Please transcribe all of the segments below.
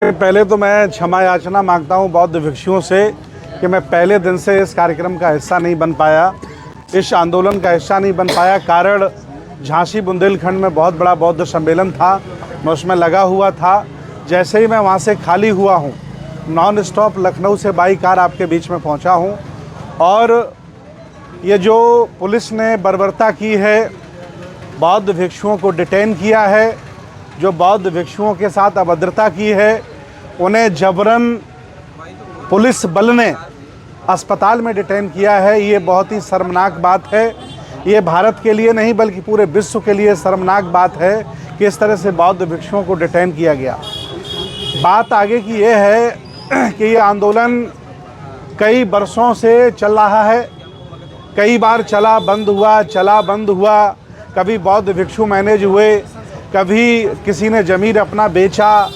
पहले तो मैं क्षमा याचना मांगता हूं बौद्ध भिक्षुओं से कि मैं पहले दिन से इस कार्यक्रम का हिस्सा नहीं बन पाया, इस आंदोलन का हिस्सा नहीं बन पाया। कारण झांसी बुंदेलखंड में बहुत बड़ा बौद्ध सम्मेलन था, मैं उसमें लगा हुआ था। जैसे ही मैं वहां से खाली हुआ हूं, नॉन स्टॉप लखनऊ से बाई कार आपके बीच में पहुंचा हूं। और ये जो पुलिस ने बर्बरता की है, बौद्ध भिक्षुओं को डिटेन किया है, जो बौद्ध भिक्षुओं के साथ अभद्रता की है, उन्हें जबरन पुलिस बल ने अस्पताल में डिटेन किया है, ये बहुत ही शर्मनाक बात है। ये भारत के लिए नहीं बल्कि पूरे विश्व के लिए शर्मनाक बात है कि इस तरह से बौद्ध भिक्षुओं को डिटेन किया गया। बात आगे की ये है कि ये आंदोलन कई वर्षों से चल रहा है, कई बार चला बंद हुआ, चला बंद हुआ। कभी बौद्ध भिक्षु मैनेज हुए, कभी किसी ने ज़मीन अपना बेचा,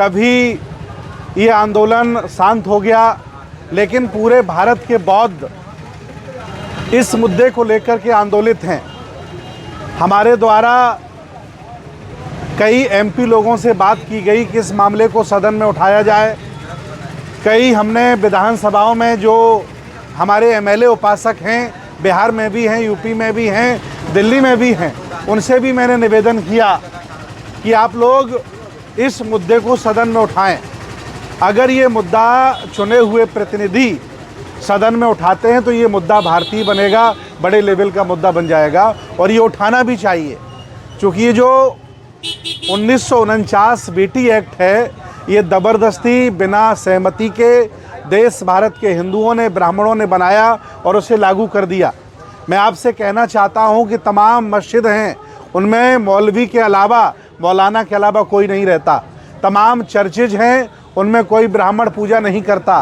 कभी ये आंदोलन शांत हो गया। लेकिन पूरे भारत के बौद्ध इस मुद्दे को लेकर के आंदोलित हैं। हमारे द्वारा कई एमपी लोगों से बात की गई कि इस मामले को सदन में उठाया जाए। कई हमने विधानसभाओं में जो हमारे एमएलए उपासक हैं, बिहार में भी हैं, यूपी में भी हैं, दिल्ली में भी हैं, उनसे भी मैंने निवेदन किया कि आप लोग इस मुद्दे को सदन में उठाएं। अगर ये मुद्दा चुने हुए प्रतिनिधि सदन में उठाते हैं तो ये मुद्दा भारतीय बनेगा, बड़े लेवल का मुद्दा बन जाएगा और ये उठाना भी चाहिए। क्योंकि ये जो 1949 बीटी एक्ट है, ये ज़बरदस्ती बिना सहमति के देश भारत के हिंदुओं ने, ब्राह्मणों ने बनाया और उसे लागू कर दिया। मैं आपसे कहना चाहता हूं कि तमाम मस्जिद हैं, उनमें मौलवी के अलावा, मौलाना के अलावा कोई नहीं रहता। तमाम चर्चेज हैं, उनमें कोई ब्राह्मण पूजा नहीं करता।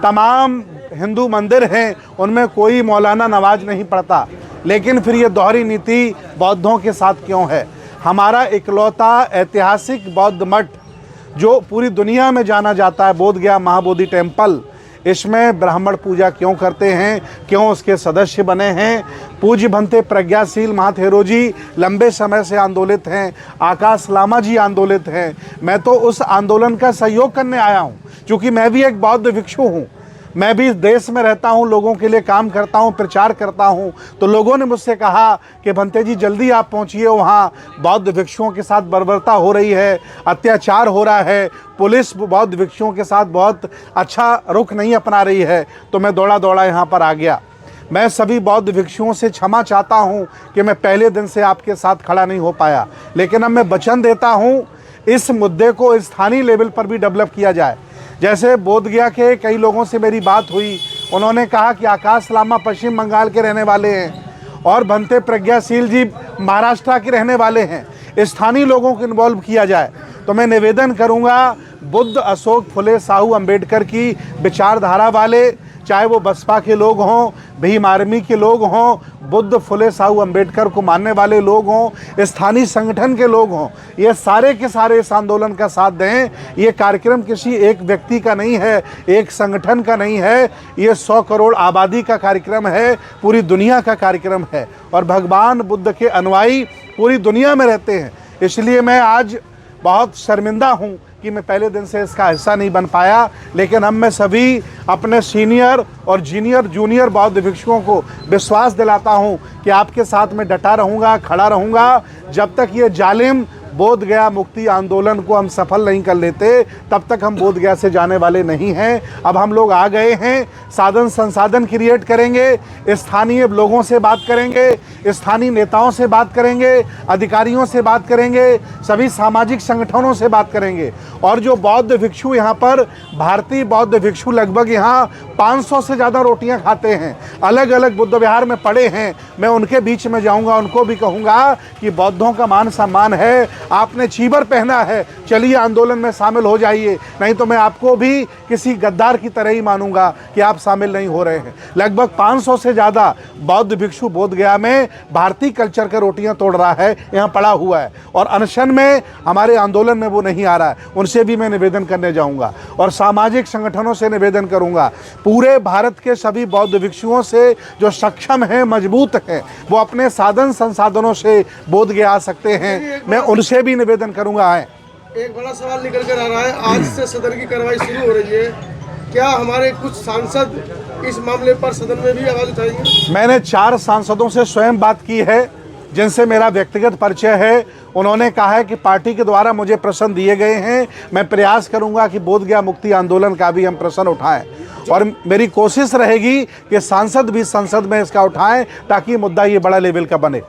तमाम हिंदू मंदिर हैं, उनमें कोई मौलाना नमाज नहीं पढ़ता। लेकिन फिर ये दोहरी नीति बौद्धों के साथ क्यों है? हमारा इकलौता ऐतिहासिक बौद्ध मठ जो पूरी दुनिया में जाना जाता है, बोध गया महाबोधि टेम्पल, इसमें ब्राह्मण पूजा क्यों करते हैं, क्यों उसके सदस्य बने हैं? पूज्य भंते प्रज्ञाशील महाथेरो जी लंबे समय से आंदोलित हैं, आकाश लामा जी आंदोलित हैं। मैं तो उस आंदोलन का सहयोग करने आया हूं, क्योंकि मैं भी एक बौद्ध भिक्षु हूं। मैं भी देश में रहता हूं, लोगों के लिए काम करता हूं, प्रचार करता हूं। तो लोगों ने मुझसे कहा कि भंते जी जल्दी आप पहुंचिए, वहाँ बौद्ध भिक्षुओं के साथ बर्बरता हो रही है, अत्याचार हो रहा है, पुलिस बौद्ध भिक्षुओं के साथ बहुत अच्छा रुख नहीं अपना रही है। तो मैं दौड़ा दौड़ा यहाँ पर आ गया। मैं सभी बौद्ध भिक्षुओं से क्षमा चाहता हूँ कि मैं पहले दिन से आपके साथ खड़ा नहीं हो पाया। लेकिन अब मैं वचन देता हूँ इस मुद्दे को स्थानीय लेवल पर भी डेवलप किया जाए। जैसे बोध गया के कई लोगों से मेरी बात हुई, उन्होंने कहा कि आकाश लामा पश्चिम बंगाल के रहने वाले हैं और भंते प्रज्ञाशील जी महाराष्ट्र के रहने वाले हैं। स्थानीय लोगों को इन्वॉल्व किया जाए। तो मैं निवेदन करूंगा, बुद्ध, अशोक, फुले, साहू, अंबेडकर की विचारधारा वाले, चाहे वो बसपा के लोग हों, भीम आर्मी के लोग हों, बुद्ध, फुले, साहू, अंबेडकर को मानने वाले लोग हों, स्थानीय संगठन के लोग हों, ये सारे के सारे इस आंदोलन का साथ दें। ये कार्यक्रम किसी एक व्यक्ति का नहीं है, एक संगठन का नहीं है, ये 100 करोड़ आबादी का कार्यक्रम है, पूरी दुनिया का कार्यक्रम है। और भगवान बुद्ध के अनुयायी पूरी दुनिया में रहते हैं। इसलिए मैं आज बहुत शर्मिंदा हूँ कि मैं पहले दिन से इसका हिस्सा नहीं बन पाया। लेकिन हम मैं सभी अपने सीनियर और जूनियर बौद्ध भिक्षुओं को विश्वास दिलाता हूं कि आपके साथ मैं डटा रहूंगा, खड़ा रहूंगा। जब तक ये जालिम बोध गया मुक्ति आंदोलन को हम सफल नहीं कर लेते, तब तक हम बोध गया से जाने वाले नहीं हैं। अब हम लोग आ गए हैं, साधन संसाधन क्रिएट करेंगे, स्थानीय लोगों से बात करेंगे, स्थानीय नेताओं से बात करेंगे, अधिकारियों से बात करेंगे, सभी सामाजिक संगठनों से बात करेंगे। और जो बौद्ध भिक्षु यहाँ पर, भारतीय बौद्ध भिक्षु लगभग यहाँ 500 से ज़्यादा रोटियाँ खाते हैं, अलग अलग बुद्ध विहार में पड़े हैं। मैं उनके बीच में जाऊँगा, उनको भी कहूँगा कि बौद्धों का मान सम्मान है, आपने चीबर पहना है, चलिए आंदोलन में शामिल हो जाइए, नहीं तो मैं आपको भी किसी गद्दार की तरह ही मानूंगा कि आप शामिल नहीं हो रहे हैं। लगभग 500 से ज़्यादा बौद्ध भिक्षु बोध गया में भारतीय कल्चर के रोटियां तोड़ रहा है, यहाँ पड़ा हुआ है और अनशन में, हमारे आंदोलन में वो नहीं आ रहा है। उनसे भी मैं निवेदन करने जाऊँगा और सामाजिक संगठनों से निवेदन करूँगा, पूरे भारत के सभी बौद्ध भिक्षुओं से जो सक्षम हैं, मजबूत हैं, वो अपने साधन संसाधनों से बोध गया आ सकते हैं, मैं उनसे भी निवेदन करूँगा आए। एक बड़ा सवाल निकल कर आ रहा है, आज से सदन की कार्रवाई शुरू हो रही है, क्या हमारे कुछ सांसद इस मामले पर सदन में भी आवाज उठाएंगे? मैंने 4 सांसदों से स्वयं बात की है जिनसे मेरा व्यक्तिगत परिचय है। उन्होंने कहा है कि पार्टी के द्वारा मुझे प्रश्न दिए गए हैं, मैं प्रयास करूंगा कि बोधगया मुक्ति आंदोलन का भी हम प्रश्न उठाएं और मेरी कोशिश रहेगी कि सांसद भी संसद में इसका उठाएं ताकि मुद्दा ये बड़ा लेवल का बने।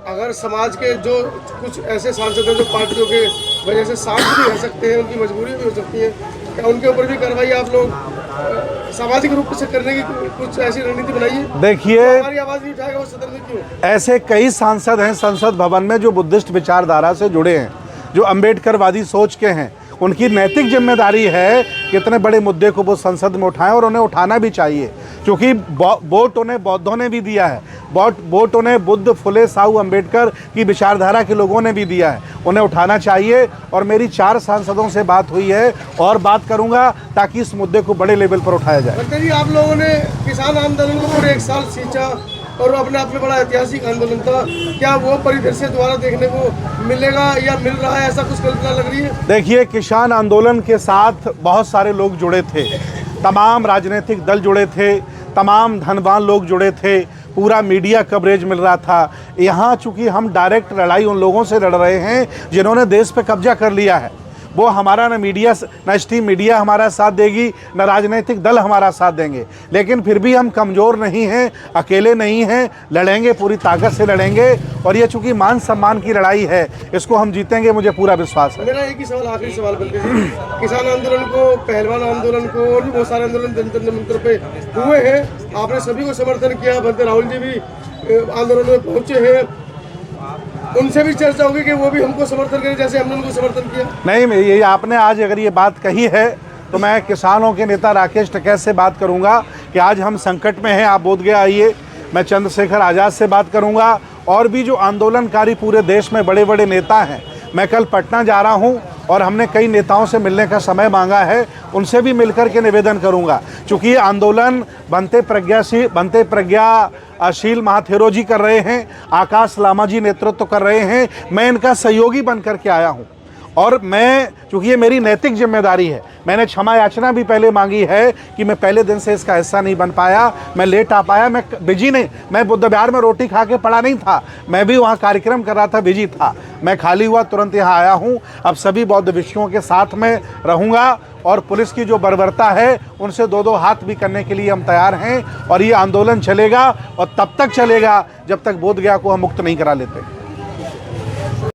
अगर समाज के जो कुछ ऐसे सांसद हैं जो पार्टियों के वजह से शांत भी रह सकते हैं, उनकी मजबूरी भी हो सकती है, क्या उनके ऊपर भी कार्रवाई आप लोग सामाजिक रूप से करने की कुछ ऐसी रणनीति बनाइए? देखिए, हमारी आवाज नहीं उठाएगा वो सदन में क्यों? ऐसे कई सांसद हैं संसद भवन में जो बुद्धिस्ट विचारधारा से जुड़े हैं, जो अम्बेडकरवादी सोच के हैं। उनकी नैतिक जिम्मेदारी है कि इतने बड़े मुद्दे को वो संसद में उठाएं और उन्हें उठाना भी चाहिए, क्योंकि वोट उन्हें बौद्धों ने भी दिया है, वोट उन्हें बुद्ध, फुले, साहू, अम्बेडकर की विचारधारा के लोगों ने भी दिया है। उन्हें उठाना चाहिए और मेरी 4 सांसदों से बात हुई है और बात करूंगा ताकि इस मुद्दे को बड़े लेवल पर उठाया जाए। डॉक्टर जी, आप लोगों ने किसान आंदोलन को पूरे 1 साल सींचा और अपने आप में बड़ा ऐतिहासिक आंदोलन था, क्या वो परिदृश्य दोबारा देखने को मिलेगा या मिल रहा है, ऐसा कुछ कल्पना लग रही है? देखिए, किसान आंदोलन के साथ बहुत सारे लोग जुड़े थे, तमाम राजनीतिक दल जुड़े थे, तमाम धनवान लोग जुड़े थे, पूरा मीडिया कवरेज मिल रहा था। यहाँ चूंकि हम डायरेक्ट लड़ाई उन लोगों से लड़ रहे हैं जिन्होंने देश पे कब्जा कर लिया है, वो हमारा न मीडिया, न स्ट्रीम मीडिया हमारा साथ देगी, न राजनीतिक दल हमारा साथ देंगे, लेकिन फिर भी हम कमज़ोर नहीं हैं, अकेले नहीं हैं, लड़ेंगे, पूरी ताकत से लड़ेंगे और ये चूंकि मान सम्मान की लड़ाई है, इसको हम जीतेंगे, मुझे पूरा विश्वास है। मेरा एक ही सवाल, आखिरी सवाल बल्कि किसान आंदोलन को, पहलवान आंदोलन को और भी बहुत सारे आंदोलन जनतंत्र मंत्र पे हुए हैं, आपने सभी को समर्थन किया, बल्कि राहुल जी भी आंदोलन में पहुंचे हैं, उनसे भी चर्चा होगी कि वो भी हमको समर्थन करें जैसे हमने उनको समर्थन किया? नहीं, ये आपने आज अगर ये बात कही है तो मैं किसानों के नेता राकेश टिकैत से बात करूंगा कि आज हम संकट में हैं, आप बोधगया आइए। मैं चंद्रशेखर आज़ाद से बात करूंगा और भी जो आंदोलनकारी पूरे देश में बड़े बड़े नेता हैं। मैं कल पटना जा रहा हूं और हमने कई नेताओं से मिलने का समय मांगा है, उनसे भी मिलकर के निवेदन करूंगा। चूँकि ये आंदोलन बनते प्रज्ञाशील महाथेरो जी कर रहे हैं, आकाश लामा जी नेतृत्व कर रहे हैं, मैं इनका सहयोगी बन करके आया हूं और मैं, चूँकि ये मेरी नैतिक जिम्मेदारी है, मैंने क्षमा याचना भी पहले मांगी है कि मैं पहले दिन से इसका हिस्सा नहीं बन पाया, मैं लेट आ पाया, मैं बिजी नहीं, मैं बुद्ध विहार में रोटी खा के पड़ा नहीं था, मैं भी वहाँ कार्यक्रम कर रहा था, बिजी था, मैं खाली हुआ तुरंत यहाँ आया हूँ। अब सभी बौद्ध भिक्षुओं के साथ में रहूँगा और पुलिस की जो बर्बरता है उनसे 2-2 हाथ भी करने के लिए हम तैयार हैं और ये आंदोलन चलेगा और तब तक चलेगा जब तक बोधगया को हम मुक्त नहीं करा लेते।